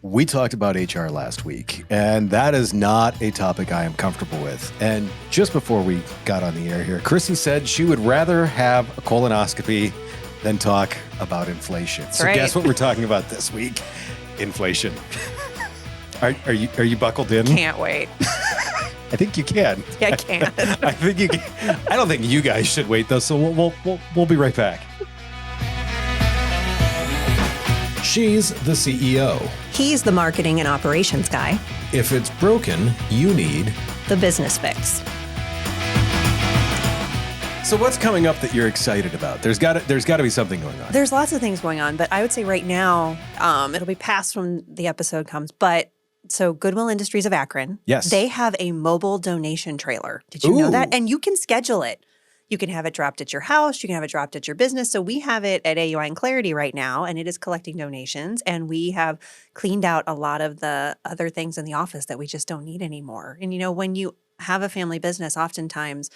We talked about HR last week, and that is not a topic I am comfortable with. And just before we got on the air here, Chrissy said she would rather have a colonoscopy than talk about inflation. That's so right. Guess what we're talking about this week? Inflation. Are you buckled in? Can't wait. I think you can. Yeah, I can. I think you can. I don't think you guys should wait though. So we'll be right back. She's the CEO. He's the marketing and operations guy. If it's broken, you need The business fix. So what's coming up that you're excited about? There's got to be something going on. There's lots of things going on, but I would say right now, it'll be past when the episode comes, but so Goodwill Industries of Akron, Yes. they have a mobile donation trailer. Did you know that? And you can schedule it. You can have it dropped at your house. You can have it dropped at your business. So we have it at AUI and Clarity right now, and it is collecting donations. And we have cleaned out a lot of the other things in the office that we just don't need anymore. And, you know, when you have a family business, oftentimes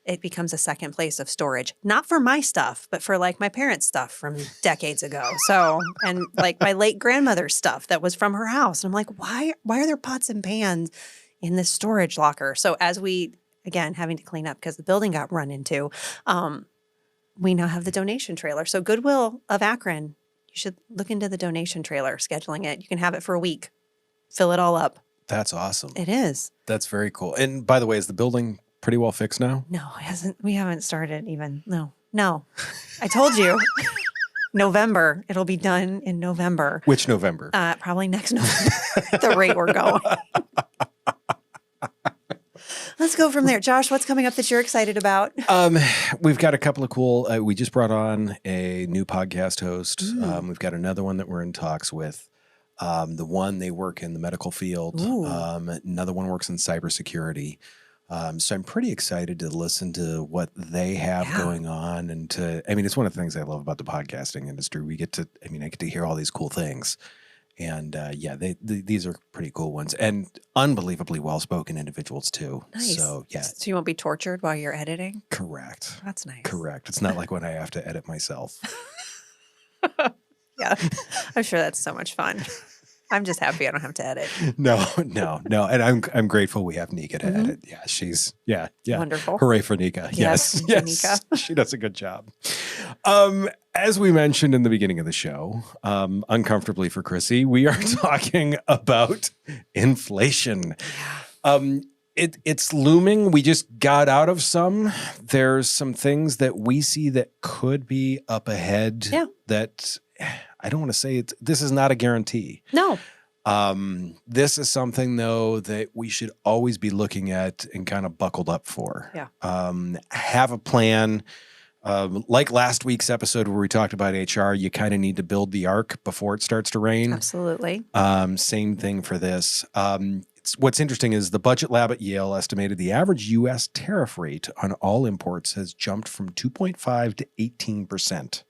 it becomes a second place of storage, not for my stuff, but for like my parents' stuff from decades ago. So, and like my late grandmother's stuff that was from her house. And I'm like, why are there pots and pans in this storage locker? So as we, again, having to clean up because the building got run into, we now have the donation trailer. So Goodwill of Akron, you should look into the donation trailer, scheduling it. You can have it for a week, fill it all up. That's awesome. It is. That's very cool. And by the way, is the building pretty well fixed now? No, it hasn't. We haven't started even. No. I told you. November. It'll be done in November. Which November? Probably next November. At the rate we're going. Let's go from there. Josh, what's coming up that you're excited about? We've got a couple of cool, we just brought on a new podcast host. We've got another one that we're in talks with. The one, they work in the medical field. Another one works in cybersecurity. So I'm pretty excited to listen to what they have going on. And it's one of the things I love about the podcasting industry. I get to hear all these cool things. And these are pretty cool ones and unbelievably well-spoken individuals too. Nice. So yeah. So you won't be tortured while you're editing? Correct. That's nice. Correct. It's not like when I have to edit myself. Yeah. I'm sure that's so much fun. I'm just happy I don't have to edit. No. And I'm grateful we have Nika to edit. Yeah, she's wonderful. Hooray for Nika. Yes. Nika. She does a good job. As we mentioned in the beginning of the show, uncomfortably for Chrissy, we are talking about inflation. It's looming. We just got out of some. There's some things that we see that could be up ahead that I don't want to say this is not a guarantee. No. This is something, though, that we should always be looking at and kind of buckled up for. Yeah. Have a plan. Like last week's episode where we talked about HR, you kind of need to build the ark before it starts to rain. Absolutely. Same thing for this. What's interesting is the Budget Lab at Yale estimated the average U.S. tariff rate on all imports has jumped from 2.5 to 18%.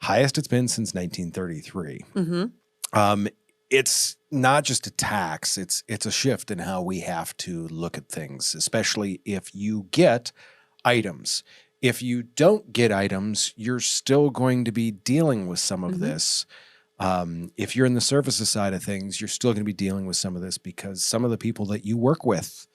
Highest it's been since 1933. Mm-hmm. It's not just a tax. It's a shift in how we have to look at things, especially if you get items. If you don't get items, you're still going to be dealing with some of this. If you're in the services side of things, you're still going to be dealing with some of this because some of the people that you work with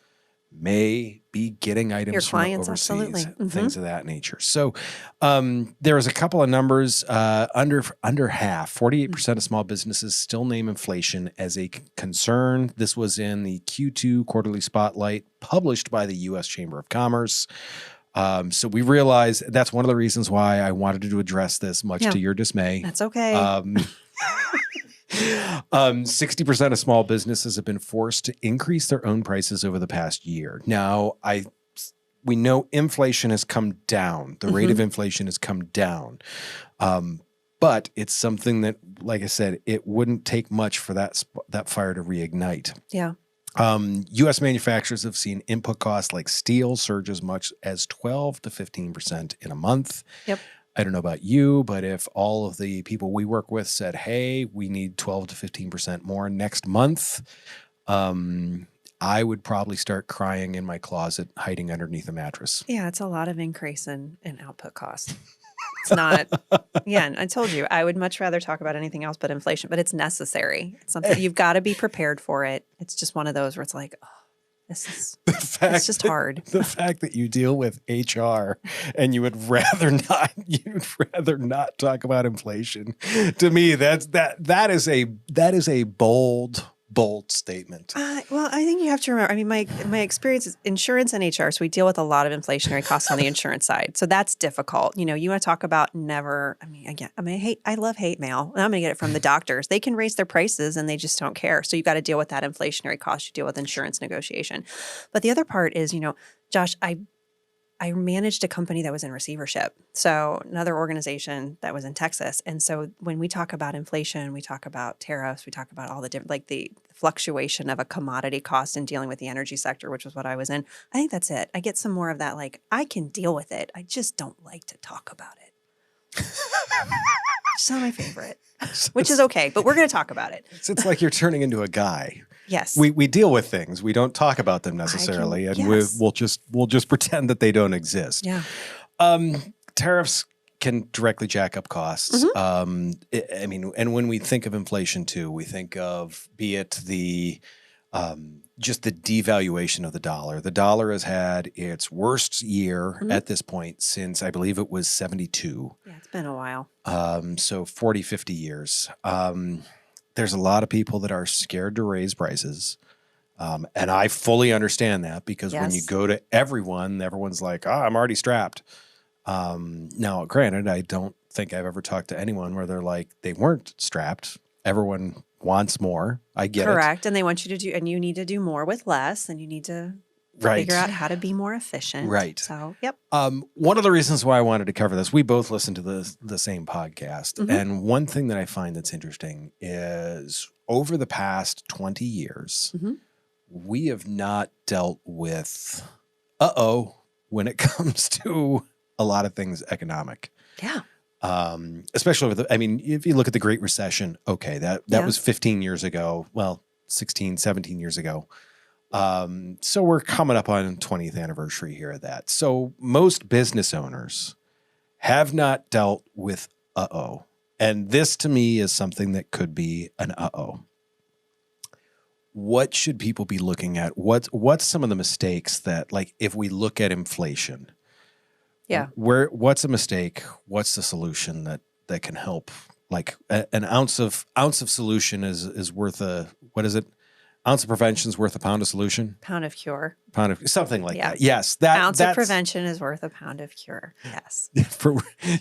may be getting items Your from clients, overseas, absolutely. things of that nature. So there was a couple of numbers, under half, 48% of small businesses still name inflation as a concern. This was in the Q2 quarterly spotlight published by the U.S. Chamber of Commerce. So we realize that's one of the reasons why I wanted to address this, much to your dismay. That's okay. 60% of small businesses have been forced to increase their own prices over the past year. Now, we know inflation has come down. The rate of inflation has come down. But it's something that, like I said, it wouldn't take much for that fire to reignite. Yeah. U.S. manufacturers have seen input costs like steel surge as much as 12 to 15% in a month. Yep. I don't know about you, but if all of the people we work with said, hey, we need 12 to 15% more next month, I would probably start crying in my closet, hiding underneath a mattress. Yeah, it's a lot of increase in output costs. It's not. Yeah, and I told you I would much rather talk about anything else but inflation, but it's necessary. It's something you've got to be prepared for it. It's just one of those where it's like, oh, it's just hard. The fact that you deal with HR and you'd rather not talk about inflation. To me, that is a bold statement. Well, I think you have to remember, I mean, my experience is insurance and HR. So we deal with a lot of inflationary costs on the insurance side. So that's difficult. You want to talk about I love hate mail. And I'm going to get it from the doctors. They can raise their prices and they just don't care. So you got to deal with that inflationary cost. You deal with insurance negotiation. But the other part is, Josh, I managed a company that was in receivership. So another organization that was in Texas. And so when we talk about inflation, we talk about tariffs, we talk about all the different, like the fluctuation of a commodity cost in dealing with the energy sector, which was what I was in. I think that's it. I get some more of that. Like, I can deal with it. I just don't like to talk about it. It's not my favorite, which is okay, but we're going to talk about it. It's like you're turning into a guy. Yes. We deal with things. We don't talk about them necessarily. We'll just pretend that they don't exist. Yeah. Tariffs can directly jack up costs. Mm-hmm. And when we think of inflation too, we think of, be it just the devaluation of the dollar. The dollar has had its worst year at this point since, I believe it was 72. Yeah, it's been a while. So 40, 50 years. There's a lot of people that are scared to raise prices. And I fully understand that because when you go to everyone's like, I'm already strapped. Now, granted, I don't think I've ever talked to anyone where they're like, they weren't strapped. Everyone wants more. I get it. Correct. And they want you to do, and you need to do more with less, and you need to figure out how to be more efficient. Right. So, yep. One of the reasons why I wanted to cover this, we both listen to the same podcast. Mm-hmm. And one thing that I find that's interesting is over the past 20 years, we have not dealt with when it comes to a lot of things economic. Yeah. Especially if you look at the Great Recession, okay, that was 15 years ago. Well, 16, 17 years ago. So we're coming up on 20th anniversary here of that. So most business owners have not dealt with and this to me is something that could be an What should people be looking at? What's some of the mistakes that, like, if we look at inflation? Yeah. What's a mistake? What's the solution that can help? Like an ounce of solution is worth what is it? Ounce of prevention is worth a pound of solution. Pound of cure. Something like that. Yes, that's of prevention is worth a pound of cure. Yes.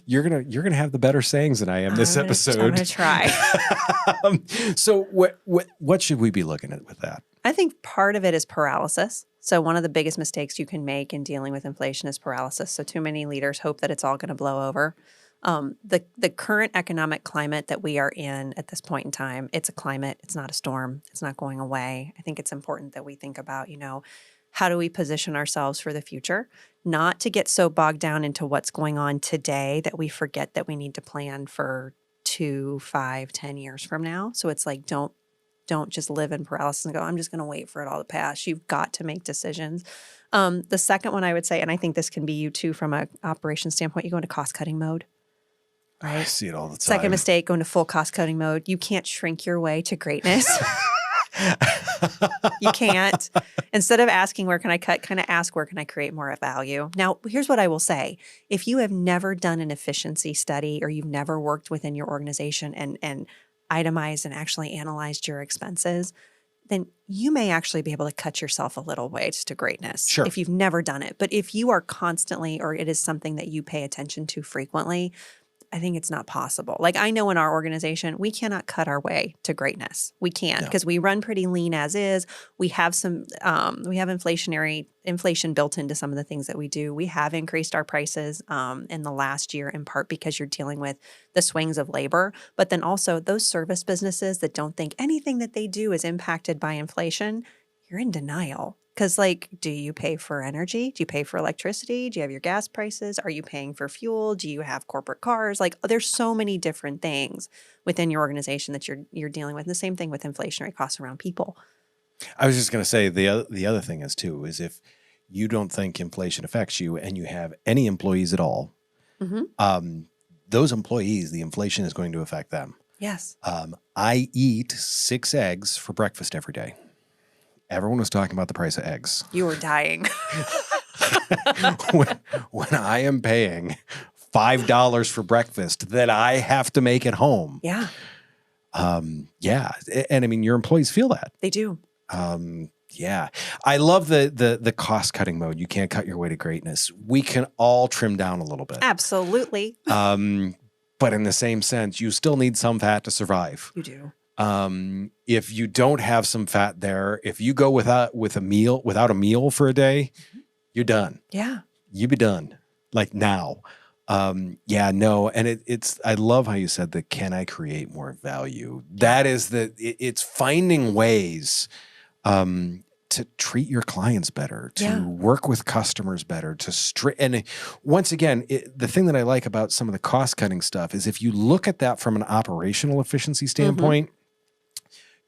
You're gonna have the better sayings than I am this episode. I'm gonna try. So what should we be looking at with that? I think part of it is paralysis. So one of the biggest mistakes you can make in dealing with inflation is paralysis. So too many leaders hope that it's all going to blow over. The current economic climate that we are in at this point in time, it's a climate. It's not a storm. It's not going away. I think it's important that we think about, how do we position ourselves for the future? Not to get so bogged down into what's going on today that we forget that we need to plan for 2, 5, 10 years from now. So it's like, don't just live in paralysis and go, I'm just going to wait for it all to pass. You've got to make decisions. The second one I would say, and I think this can be you too from an operations standpoint, you go into cost-cutting mode. Right? I see it all the time. Second mistake, go into full cost-cutting mode. You can't shrink your way to greatness. You can't. Instead of asking, where can I cut, kind of ask, where can I create more value? Now, here's what I will say. If you have never done an efficiency study or you've never worked within your organization and itemized and actually analyzed your expenses, then you may actually be able to cut yourself a little ways to greatness. Sure. If you've never done it. But if you are constantly, or it is something that you pay attention to frequently, I think it's not possible. Like, I know in our organization, we cannot cut our way to greatness. We can't, because we run pretty lean as is. We have some, we have inflation built into some of the things that we do. We have increased our prices in the last year, in part because you're dealing with the swings of labor, but then also those service businesses that don't think anything that they do is impacted by inflation, you're in denial. Because, like, do you pay for energy? Do you pay for electricity? Do you have your gas prices? Are you paying for fuel? Do you have corporate cars? Like, there's so many different things within your organization that you're dealing with. And the same thing with inflationary costs around people. I was just going to say the other thing is too, is if you don't think inflation affects you and you have any employees at all, those employees, the inflation is going to affect them. Yes. I eat 6 eggs for breakfast every day. Everyone was talking about the price of eggs. You were dying. when I am paying $5 for breakfast that I have to make at home. Yeah. Yeah. And I mean, your employees feel that. They do. Yeah. I love the cost cutting mode. You can't cut your way to greatness. We can all trim down a little bit. Absolutely. But in the same sense, you still need some fat to survive. You do. If you don't have some fat there, if you go without a meal for a day, you're done. Yeah. You be done. Like now. Yeah, no. And I love how you said that, can I create more value? That is it's finding ways, to treat your clients better, to work with customers better, and once again, the thing that I like about some of the cost cutting stuff is if you look at that from an operational efficiency standpoint,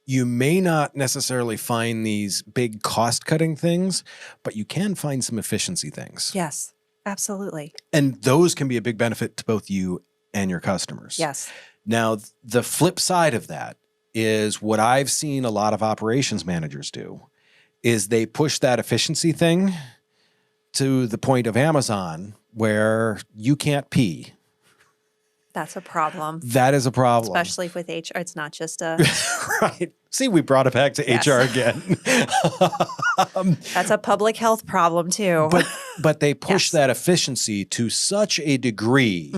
you may not necessarily find these big cost cutting things, but you can find some efficiency things. Yes, absolutely. And those can be a big benefit to both you and your customers. Yes. Now, the flip side of that is what I've seen a lot of operations managers do is they push that efficiency thing to the point of Amazon where you can't pee. That's a problem. That is a problem. Especially with HR. It's not just a... Right. See, we brought it back to HR again. That's a public health problem too. But they push that efficiency to such a degree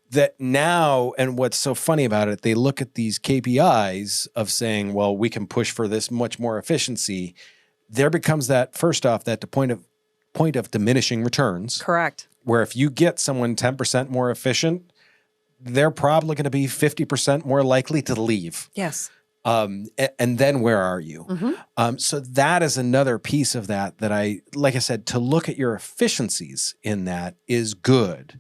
that now, and what's so funny about it, they look at these KPIs of saying, well, we can push for this much more efficiency. There becomes that, first off, that the point of diminishing returns. Correct. Where if you get someone 10% more efficient, they're probably going to be 50% more likely to leave. Yes. And then where are you? So that is another piece of that like I said, to look at your efficiencies in that is good.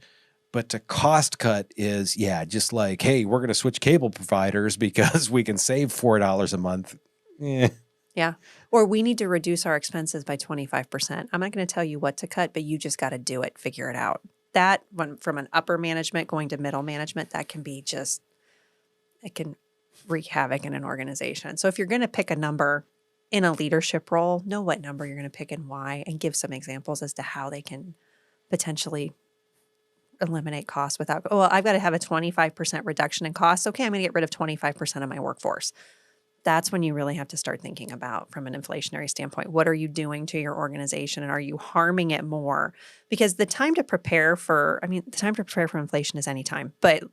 But to cost cut is, just like, hey, we're going to switch cable providers because we can save $4 a month. Yeah. Or we need to reduce our expenses by 25%. I'm not going to tell you what to cut, but you just got to do it, figure it out. That one from an upper management going to middle management, that can be it can wreak havoc in an organization. So if you're going to pick a number in a leadership role, know what number you're going to pick and why, and give some examples as to how they can potentially eliminate costs without, I've got to have a 25% reduction in costs. Okay, I'm going to get rid of 25% of my workforce. That's when you really have to start thinking about, from an inflationary standpoint, what are you doing to your organization and are you harming it more? Because the time to prepare for inflation is any time, but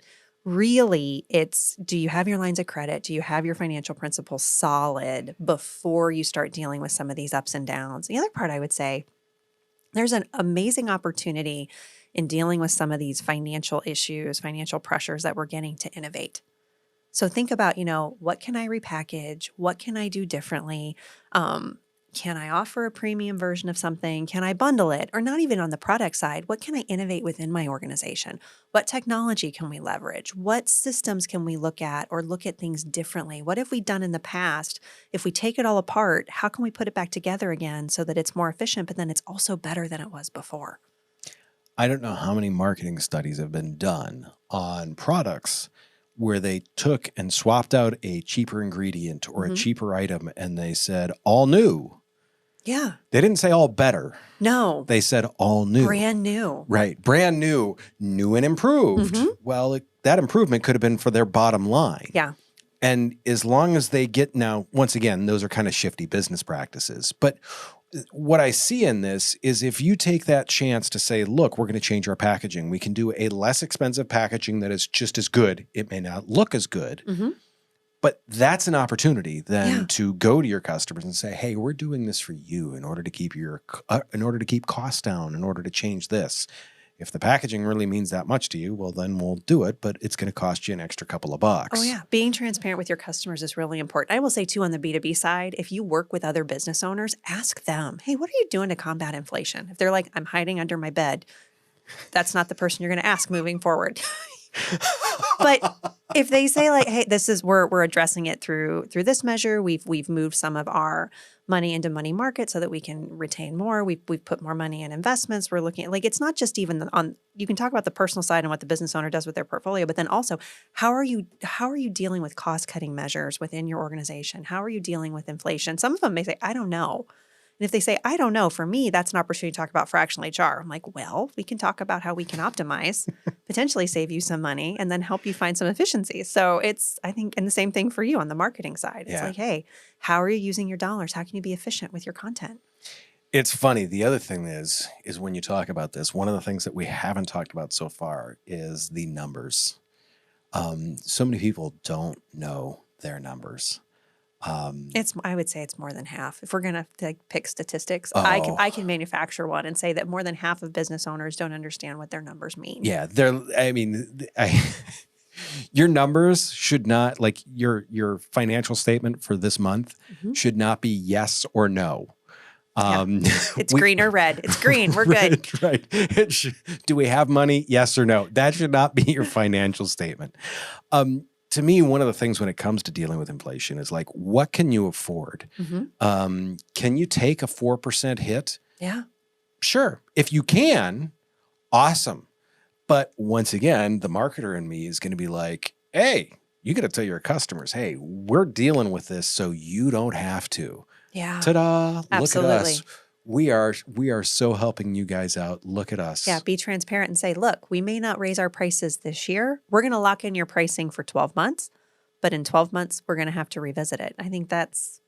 really it's, do you have your lines of credit? Do you have your financial principles solid before you start dealing with some of these ups and downs? The other part I would say, there's an amazing opportunity in dealing with some of these financial issues, financial pressures that we're getting to innovate. So think about, what can I repackage? What can I do differently? Can I offer a premium version of something? Can I bundle it? Or not even on the product side, what can I innovate within my organization? What technology can we leverage? What systems can we look at things differently? What have we done in the past? If we take it all apart, how can we put it back together again so that it's more efficient, but then it's also better than it was before? I don't know how many marketing studies have been done on products where they took and swapped out a cheaper ingredient or a cheaper item and they said all new. Yeah. They didn't say all better. No. They said all new. Brand new. Right. Brand new, new and improved. Well, that improvement could have been for their bottom line. Yeah. And as long as they get, now, once again, those are kind of shifty business practices. But what I see in this is if you take that chance to say, look, we're going to change our packaging. We can do a less expensive packaging that is just as good. It may not look as good, but that's an opportunity then to go to your customers and say, hey, we're doing this for you in order to keep costs down, in order to change this. If the packaging really means that much to you, well, then we'll do it, but it's going to cost you an extra couple of bucks. Oh, yeah. Being transparent with your customers is really important. I will say, too, on the B2B side, if you work with other business owners, ask them, hey, what are you doing to combat inflation? If they're like, I'm hiding under my bed, that's not the person you're going to ask moving forward. But if they say like, hey, this is we're addressing it through this measure. We've moved some of our money into money market so that we can retain more. We've put more money in investments. We're looking at like it's not just even on you can talk about the personal side and what the business owner does with their portfolio, but then also how are you dealing with cost cutting measures within your organization? How are you dealing with inflation? Some of them may say, I don't know. And if they say, I don't know, for me, that's an opportunity to talk about fractional HR. I'm like, well, we can talk about how we can optimize, potentially save you some money, and then help you find some efficiencies. So it's, I think, and the same thing for you on the marketing side. It's like, hey, how are you using your dollars? How can you be efficient with your content? It's funny. The other thing is when you talk about this, one of the things that we haven't talked about so far is the numbers. So many people don't know their numbers. I would say it's more than half. If we're gonna pick statistics, I can manufacture one and say that more than half of business owners don't understand what their numbers mean. Yeah, your numbers should not like your financial statement for this month should not be yes or no. It's green or red. It's green. We're good. Right. Do we have money? Yes or no? That should not be your financial statement. To me, one of the things when it comes to dealing with inflation is like, what can you afford? Can you take a 4% hit? Yeah. Sure. If you can, awesome. But once again, the marketer in me is going to be like, hey, you got to tell your customers, hey, we're dealing with this so you don't have to. Yeah. Ta-da. Absolutely. Look at us. We are so helping you guys out. Look at us. Yeah, be transparent and say, look, we may not raise our prices this year. We're going to lock in your pricing for 12 months, but in 12 months, we're going to have to revisit it. I think it's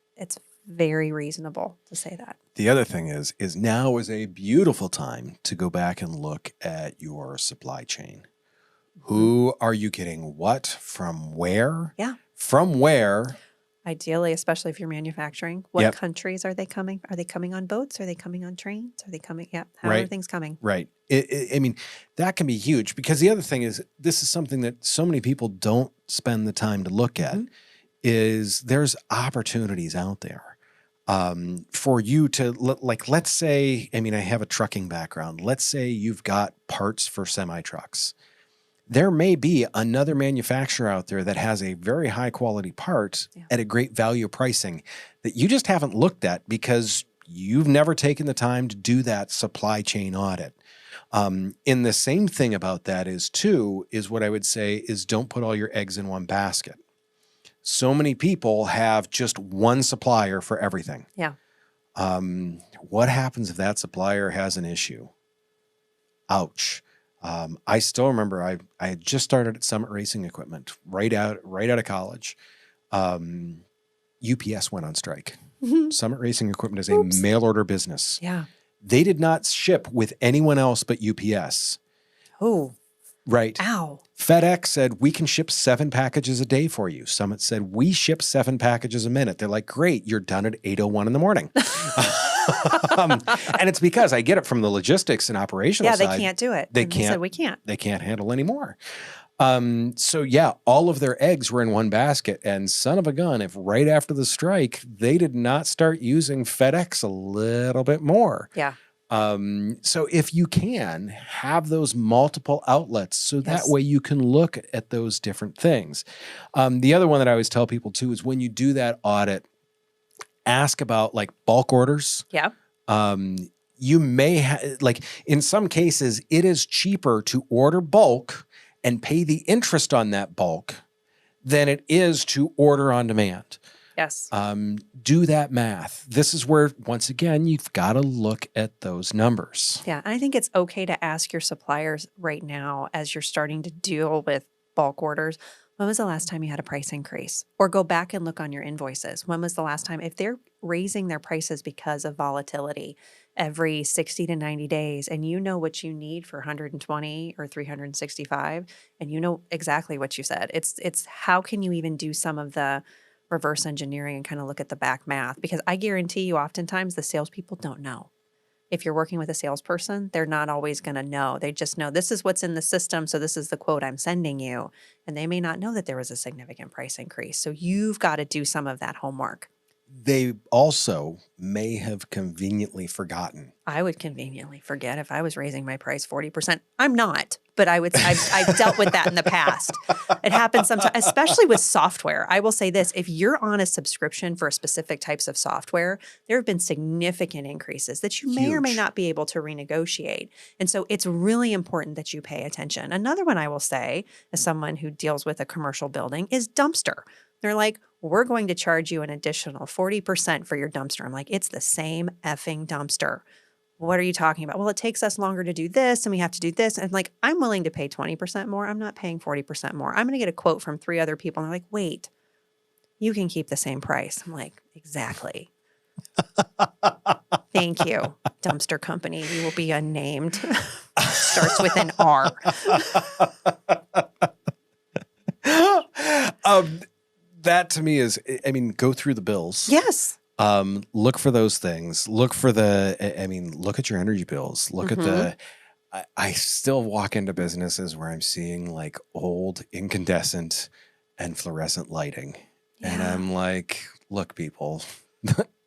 very reasonable to say that. The other thing is now is a beautiful time to go back and look at your supply chain. Who are you getting what from where? Yeah. From where? Ideally, especially if you're manufacturing, what countries are they coming? Are they coming on boats? Are they coming on trains? Are they coming? Yeah. How are things coming? Right. I mean, that can be huge because the other thing is this is something that so many people don't spend the time to look at is there's opportunities out there for you to like, let's say, I mean, I have a trucking background. Let's say you've got parts for semi-trucks. There may be another manufacturer out there that has a very high quality part at a great value pricing that you just haven't looked at because you've never taken the time to do that supply chain audit. And the same thing about that is what I would say is don't put all your eggs in one basket. So many people have just one supplier for everything. Yeah. What happens if that supplier has an issue? Ouch. I still remember I had just started at Summit Racing Equipment right out of college. UPS went on strike. Summit Racing Equipment is a mail order business. Yeah. They did not ship with anyone else but UPS. Oh. Right. Ow. FedEx said, we can ship 7 packages a day for you. Summit said, we ship 7 packages a minute. They're like, great, you're done at 8:01 in the morning. And it's because I get it from the logistics and operational side. Yeah, they can't do it. They said, we can't. They can't handle anymore. So yeah, all of their eggs were in one basket. And son of a gun, if right after the strike, they did not start using FedEx a little bit more. Yeah. So if you can have those multiple outlets, so that way you can look at those different things. The other one that I always tell people too is when you do that audit, ask about like bulk orders. Yeah. You may like in some cases, it is cheaper to order bulk and pay the interest on that bulk than it is to order on demand. Yes. Do that math. This is where, once again, you've got to look at those numbers. Yeah. And I think it's okay to ask your suppliers right now as you're starting to deal with bulk orders, when was the last time you had a price increase? Or go back and look on your invoices. When was the last time? If they're raising their prices because of volatility every 60 to 90 days, and you know what you need for 120 or 365, and you know exactly what you said, it's how can you even do some of the reverse engineering and kind of look at the back math? Because I guarantee you oftentimes the salespeople don't know. If you're working with a salesperson, they're not always going to know. They just know this is what's in the system, so this is the quote I'm sending you. And they may not know that there was a significant price increase. So you've got to do some of that homework. They also may have conveniently forgotten. I would conveniently forget if I was raising my price 40%. I'm not, but I've dealt with that in the past. It happens sometimes, especially with software. I will say this, if you're on a subscription for specific types of software, there have been significant increases that you may or may not be able to renegotiate. And so it's really important that you pay attention. Another one I will say, as someone who deals with a commercial building, is dumpster. They're like, we're going to charge you an additional 40% for your dumpster. I'm like, it's the same effing dumpster. What are you talking about? Well, it takes us longer to do this and we have to do this. And I'm like, I'm willing to pay 20% more. I'm not paying 40% more. I'm going to get a quote from 3 other people. And they're like, wait, you can keep the same price. I'm like, exactly. Thank you, dumpster company. You will be unnamed. Starts with an R. That to me is, I mean, go through the bills. Yes. Look for those things. Look for look at your energy bills. Look at I still walk into businesses where I'm seeing like old incandescent and fluorescent lighting. Yeah. And I'm like, look, people,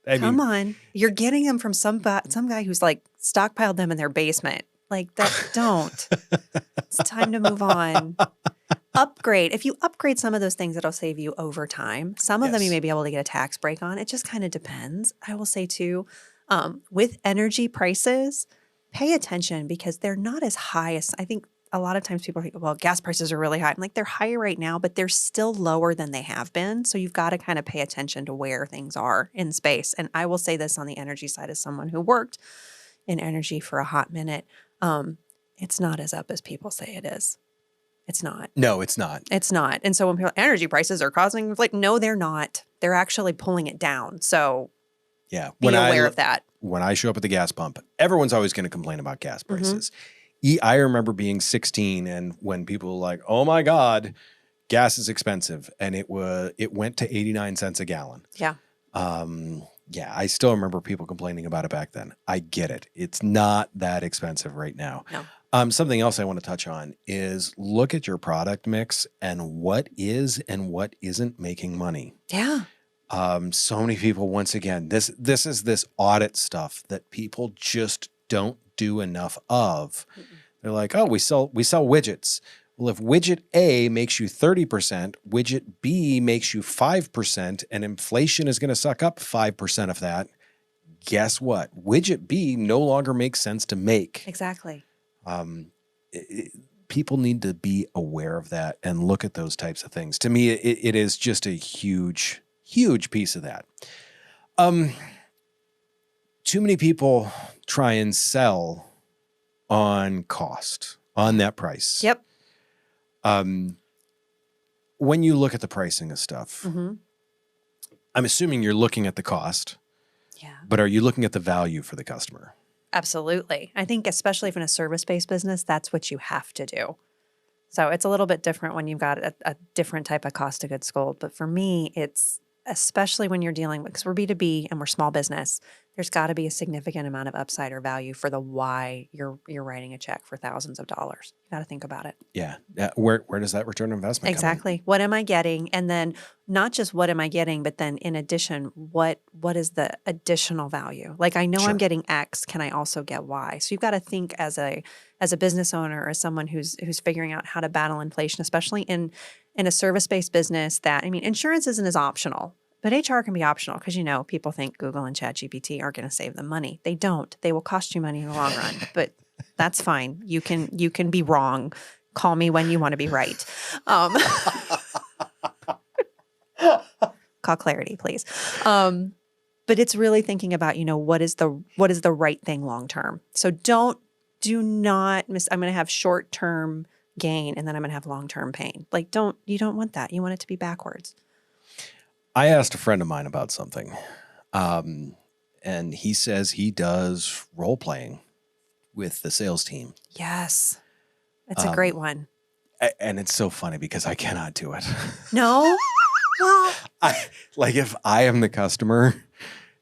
come on. You're getting them from some guy who's like stockpiled them in their basement. Like that, don't. It's time to move on. Upgrade. If you upgrade some of those things, it'll save you over time. Some of them you may be able to get a tax break on. It just kind of depends. I will say too, with energy prices, pay attention because they're not as high as I think a lot of times people think, well, gas prices are really high. I'm like, they're higher right now, but they're still lower than they have been. So you've got to kind of pay attention to where things are in space. And I will say this on the energy side as someone who worked in energy for a hot minute. It's not as up as people say it is. It's not. No, it's not. It's not. And so when people energy prices are causing, like, no, they're not. They're actually pulling it down. So yeah, be aware of that. When I show up at the gas pump, everyone's always going to complain about gas prices. I remember being 16 and when people were like, oh my God, gas is expensive. And it went to 89 cents a gallon. Yeah. Yeah, I still remember people complaining about it back then. I get it. It's not that expensive right now. No. Something else I want to touch on is look at your product mix and what is and what isn't making money. Yeah. So many people, once again, this is this audit stuff that people just don't do enough of. They're like, oh, we sell widgets. Well, if widget A makes you 30%, widget B makes you 5%, and inflation is going to suck up 5% of that, guess what? Widget B no longer makes sense to make. Exactly. People need to be aware of that and look at those types of things. To me, it is just a huge, huge piece of that. Too many people try and sell on cost, on that price. Yep. When you look at the pricing of stuff, I'm assuming you're looking at the cost. Yeah. But are you looking at the value for the customer? Absolutely. I think especially if in a service-based business, that's what you have to do. So it's a little bit different when you've got a different type of cost of goods sold. But for me, it's especially when you're dealing with, because we're B2B and we're small business, there's got to be a significant amount of upside or value for the why you're writing a check for thousands of dollars. You got to think about it. Yeah. Where does that return on investment come exactly. What am I getting? And then not just what am I getting, but then in addition, what is the additional value? Like I know I'm getting X, can I also get Y? So you've got to think as a business owner or as someone who's figuring out how to battle inflation, especially in a service-based business that, I mean, insurance isn't as optional. But HR can be optional because, people think Google and ChatGPT aren't going to save them money. They don't. They will cost you money in the long run, but that's fine. You can be wrong. Call me when you want to be right. Call Clarity, please. But it's really thinking about, what is the right thing long term. So do not miss. I'm going to have short term gain and then I'm going to have long term pain. Like you don't want that. You want it to be backwards. I asked a friend of mine about something, and he says he does role playing with the sales team. Yes. It's a great one. And it's so funny because I cannot do it. No? Well, if I am the customer,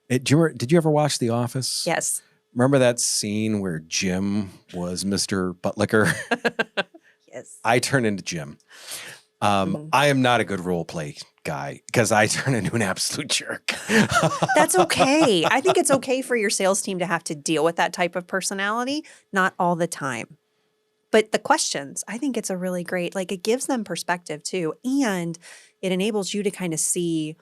did you ever watch The Office? Yes. Remember that scene where Jim was Mr. Buttlicker? Yes. I turn into Jim. I am not a good role play guy because I turn into an absolute jerk. That's okay. I think it's okay for your sales team to have to deal with that type of personality, not all the time. But the questions, I think it's a really great, like it gives them perspective too. And it enables you to kind of see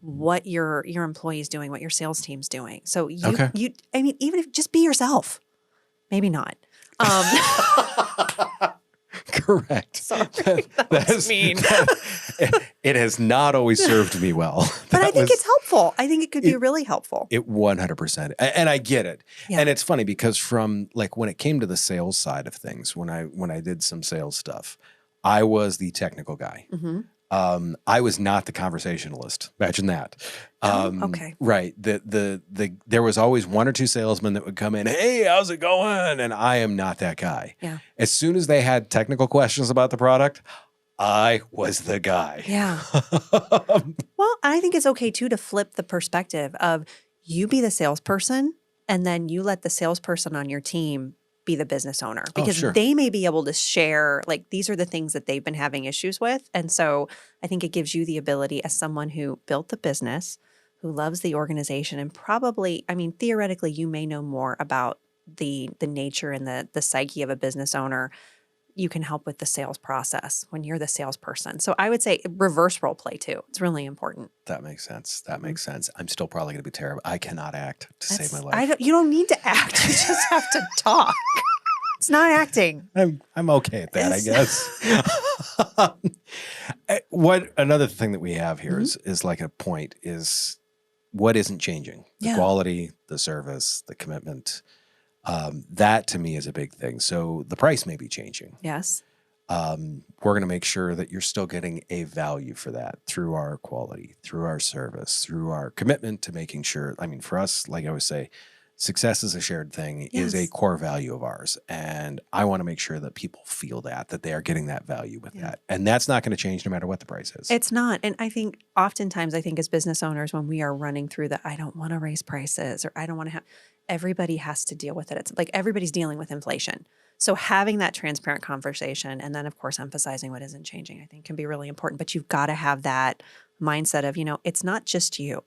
what your employee's doing, what your sales team's doing. So I mean, even if just be yourself, maybe not. Correct. Sorry, that was mean. It has not always served me well. But I think it's helpful. I think it could be really helpful. It 100%. And I get it. Yeah. And it's funny because from like when it came to the sales side of things, when I did some sales stuff, I was the technical guy. Mm-hmm. I was not the conversationalist. Imagine that. Okay. Right. There was always one or two salesmen that would come in, hey, how's it going? And I am not that guy. Yeah. As soon as they had technical questions about the product, I was the guy. Yeah. Well, I think it's okay too to flip the perspective of you be the salesperson and then you let the salesperson on your team be the business owner because they may be able to share, like, these are the things that they've been having issues with. And so I think it gives you the ability as someone who built the business, who loves the organization, and probably, I mean, theoretically, you may know more about the nature and the psyche of a business owner. You can help with the sales process when you're the salesperson. So I would say reverse role play too. It's really important. That makes sense. That makes sense. I'm still probably going to be terrible. I cannot act to save my life. You don't need to act. You just have to talk. It's not acting. I'm okay at that, I guess. What another thing that we have here is like a point is what isn't changing? The quality, the service, the commitment. That to me is a big thing. So the price may be changing. Yes. We're going to make sure that you're still getting a value for that through our quality, through our service, through our commitment to making sure. I mean, for us, like I always say, success is a shared thing, is a core value of ours. And I want to make sure that people feel that they are getting that value with that. And that's not going to change no matter what the price is. It's not. And I think oftentimes, as business owners, when we are running through I don't want to raise prices or I don't want to have, everybody has to deal with it. It's like everybody's dealing with inflation. So having that transparent conversation and then, of course, emphasizing what isn't changing, I think can be really important. But you've got to have that mindset of, it's not just you.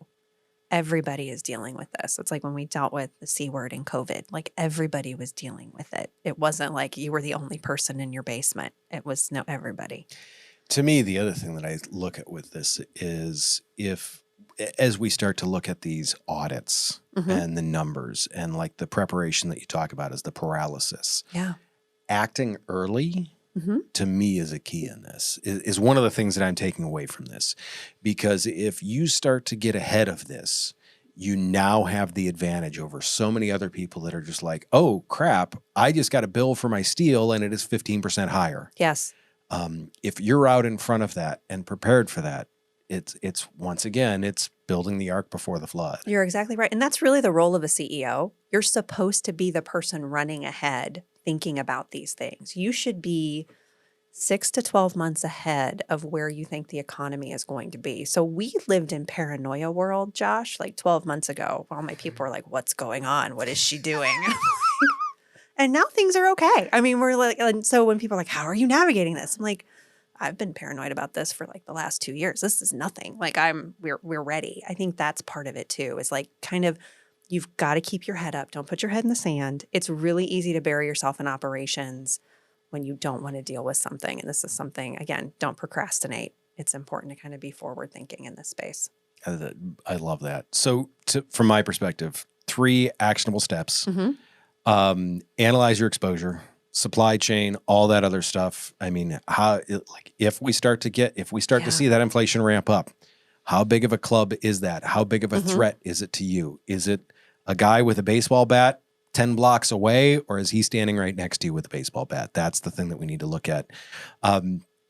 Everybody is dealing with this. It's like when we dealt with the C word in COVID, like everybody was dealing with it. It wasn't like you were the only person in your basement. It was everybody. To me, the other thing that I look at with this is as we start to look at these audits and the numbers and like the preparation that you talk about is the paralysis. Yeah. Acting early to me is a key in this, is one of the things that I'm taking away from this. Because if you start to get ahead of this, you now have the advantage over so many other people that are just like, oh, crap, I just got a bill for my steel and it is 15% higher. Yes. If you're out in front of that and prepared for that, it's once again, it's building the ark before the flood. You're exactly right. And that's really the role of a CEO. You're supposed to be the person running ahead, thinking about these things. You should be 6 to 12 months ahead of where you think the economy is going to be. So we lived in paranoia world, Josh, like 12 months ago. All my people were like, what's going on? What is she doing? And now things are okay. I mean, we're like, and so when people are like, how are you navigating this? I'm like, I've been paranoid about this for like the last 2 years. This is nothing. Like we're ready. I think that's part of it too, is like kind of, you've got to keep your head up. Don't put your head in the sand. It's really easy to bury yourself in operations when you don't want to deal with something. And this is something, again, don't procrastinate. It's important to kind of be forward thinking in this space. I love that. So from my perspective, 3 actionable steps. Analyze your exposure, supply chain, all that other stuff. I mean, if we start to see that inflation ramp up, how big of a club is that? How big of a threat is it to you? Is it a guy with a baseball bat 10 blocks away, or is he standing right next to you with a baseball bat? That's the thing that we need to look at.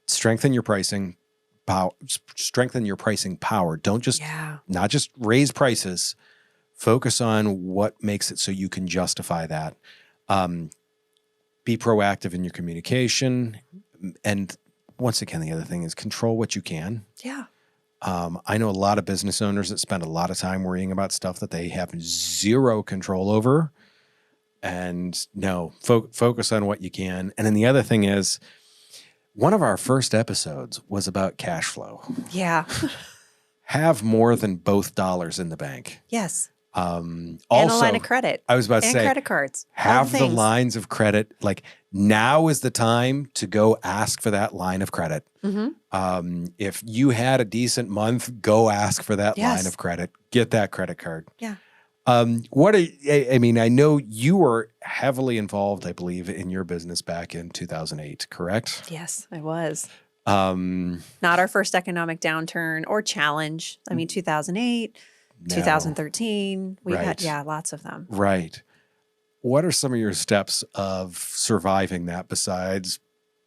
Strengthen your pricing power. Strengthen your pricing power. Don't just not just raise prices. Focus on what makes it so you can justify that. Be proactive in your communication. And once again, the other thing is control what you can. Yeah. I know a lot of business owners that spend a lot of time worrying about stuff that they have zero control over. And no, focus on what you can. And then the other thing is, one of our first episodes was about cash flow. Yeah. Have more than both dollars in the bank. Yes. And Also, a line of credit. I was about to and say, credit cards. All have the things. lines of credit. Like now is the time to go ask for that line of credit. If you had a decent month, go ask for that line Yes. of credit. Get that credit card. Yeah. I mean, I know you were heavily involved, I believe, in your business back in 2008, correct? Yes, I was. Um, Not our first economic downturn or challenge. I mean, 2008, no. 2013. We've Right. had, lots of them. Right. What are some of your steps of surviving that besides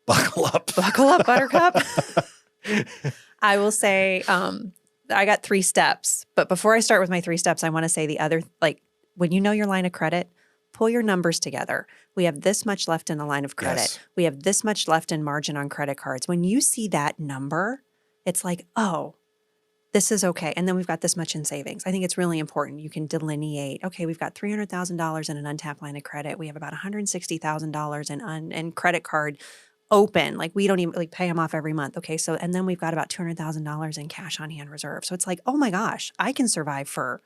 buckle up? Buckle up, Buttercup. I will say I got 3 steps. But before I start with my 3 steps, I want to say the other, like when you know your line of credit, pull your numbers together. We have this much left in a line of credit. Yes. We have this much left in margin on credit cards. When you see that number, it's like, oh, this is okay. And then we've got this much in savings. I think it's really important. You can delineate, okay, we've got $300,000 in an untapped line of credit. We have about $160,000 in credit card open. Like we don't even like pay them off every month. Okay. So, and then we've got about $200,000 in cash on hand reserve. So it's like, oh my gosh, I can survive for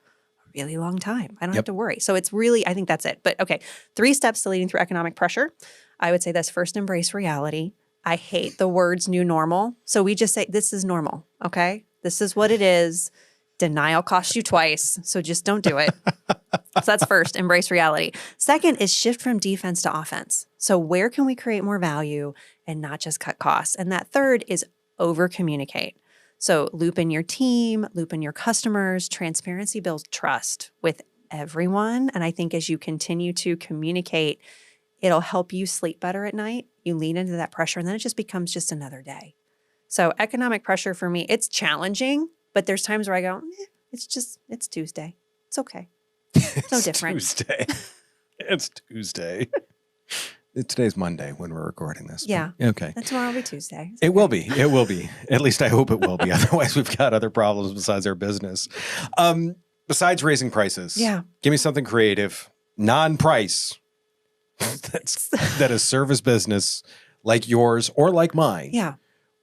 a really long time. I don't have to worry. So it's really, I think that's it. But okay, 3 steps to leading through economic pressure. I would say this: first, embrace reality. I hate the words new normal. So we just say, this is normal. Okay. This is what it is. Denial costs you twice. So just don't do it. So that's first, embrace reality. Second is shift from defense to offense. So where can we create more value and not just cut costs? And that third is over communicate. So loop in your team, loop in your customers. Transparency builds trust with everyone. And I think as you continue to communicate, it'll help you sleep better at night. You lean into that pressure and then it just becomes just another day. So economic pressure for me, it's challenging, but there's times where I go, it's Tuesday. It's okay. It's no different. Tuesday. It's Tuesday. Today's Monday when we're recording this. Yeah. Okay. And tomorrow will be Tuesday. It will be. It will be. At least I hope it will be. Otherwise, we've got other problems besides our business. Besides raising prices. Yeah. Give me something creative, non-price, that a service business like yours or like mine. Yeah.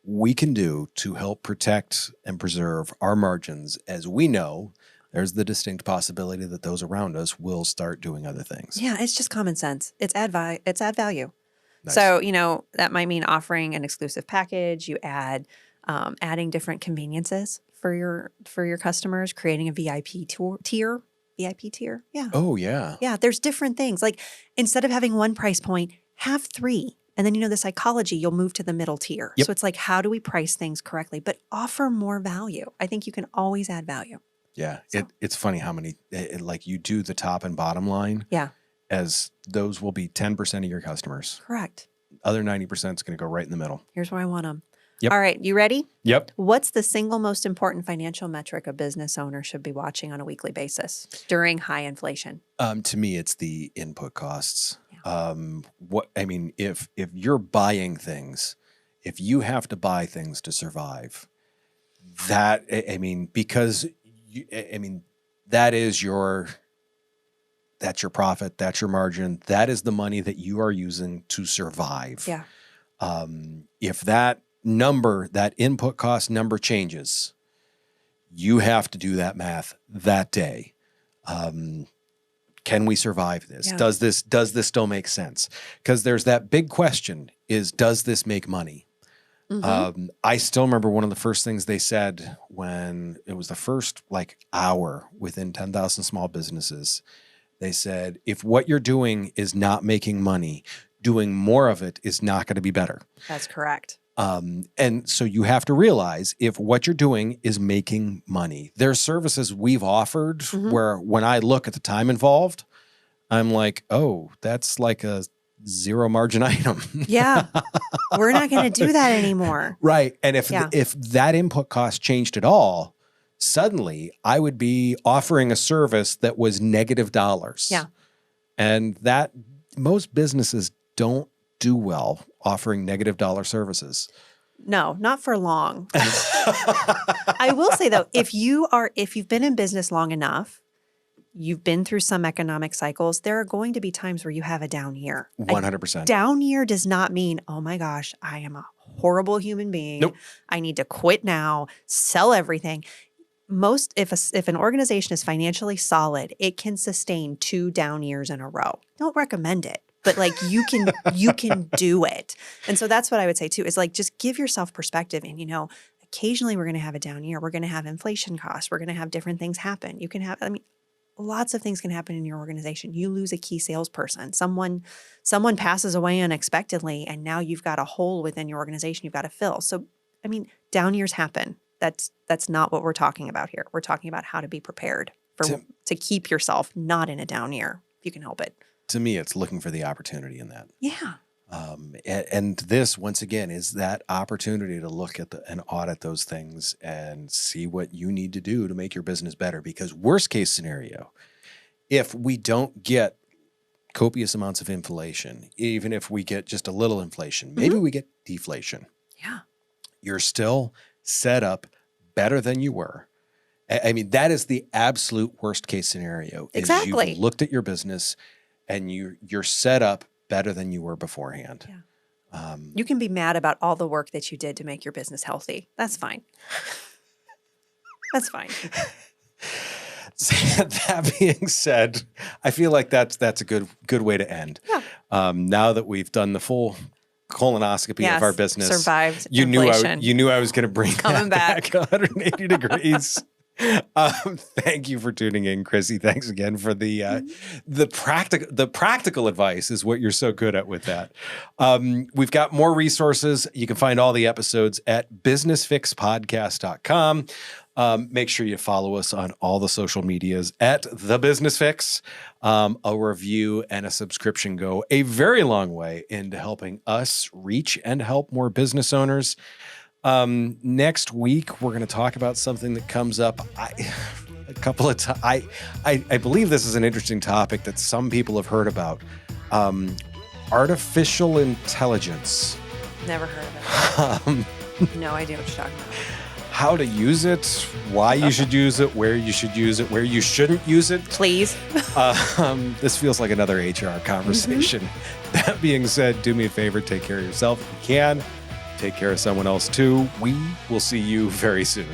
We can do to help protect and preserve our margins, as we know there's the distinct possibility that those around us will start doing other things. Yeah, it's just common sense. It's add value. Nice. So, that might mean offering an exclusive package. You add adding different conveniences for your customers, creating a VIP tier. VIP tier. Yeah. Oh, yeah. Yeah, there's different things. Like instead of having one price point, have 3. And then the psychology, you'll move to the middle tier. Yep. So it's like, how do we price things correctly, but offer more value? I think you can always add value. Yeah. So. It's funny how many, like you do the top and bottom line. Yeah. As those will be 10% of your customers. Correct. Other 90% is going to go right in the middle. Here's where I want them. Yep. All right. You ready? Yep. What's the single most important financial metric a business owner should be watching on a weekly basis during high inflation? To me, it's the input costs. Yeah. If you're buying things, if you have to buy things to survive, that that's your profit, that's your margin, that is the money that you are using to survive. Yeah. If that input cost number changes, you have to do that math that day. Can we survive this? Yeah. Does this still make sense? Because there's that big question is, does this make money? Mm-hmm. I still remember one of the first things they said when it was the first hour within 10,000 small businesses. They said, if what you're doing is not making money, doing more of it is not going to be better. That's correct. And so you have to realize if what you're doing is making money. There's services we've offered where when I look at the time involved, I'm like, oh, that's like a zero margin item. Yeah. We're not going to do that anymore. Right. And if that input cost changed at all, suddenly I would be offering a service that was negative dollars. Yeah. And that most businesses don't do well offering negative dollar services. No, not for long. I will say though, if you've been in business long enough, you've been through some economic cycles, there are going to be times where you have a down year. 100%. A down year does not mean, oh my gosh, I am a horrible human being. Nope. I need to quit now, sell everything. if an organization is financially solid, it can sustain 2 down years in a row. Don't recommend it, but like you can do it. And so that's what I would say too, is like, just give yourself perspective. And, occasionally we're going to have a down year. We're going to have inflation costs. We're going to have different things happen. Lots of things can happen in your organization. You lose a key salesperson. Someone passes away unexpectedly, and now you've got a hole within your organization you've got to fill. So, down years happen. That's not what we're talking about here. We're talking about how to be prepared to keep yourself not in a down year, if you can help it. To me, it's looking for the opportunity in that. Yeah. And this, once again, is that opportunity to look at and audit those things and see what you need to do to make your business better. Because worst case scenario, if we don't get copious amounts of inflation, even if we get just a little inflation, maybe we get deflation. Yeah. You're still set up better than you were. That is the absolute worst case scenario. Exactly. You've looked at your business and you're set up better than you were beforehand. Yeah. You can be mad about all the work that you did to make your business healthy. That's fine. That's fine. That being said, I feel like that's a good way to end. Yeah. Now that we've done the full colonoscopy of our business, survived you inflation. knew I was going to bring Coming that back 180 degrees. Thank you for tuning in, Chrissy. Thanks again for the practical advice is what you're so good at with that. We've got more resources. You can find all the episodes at businessfixpodcast.com. Make sure you follow us on all the social medias at The Business Fix. A review and a subscription go a very long way into helping us reach and help more business owners. Next week, we're going to talk about something that comes up a couple of times. I believe this is an interesting topic that some people have heard about. Artificial intelligence. Never heard of it. No idea what you're talking about. How to use it, why you should use it, where you should use it, where you shouldn't use it. Please. This feels like another HR conversation. That being said, do me a favor, take care of yourself if you can. Take care of someone else too. We will see you very soon.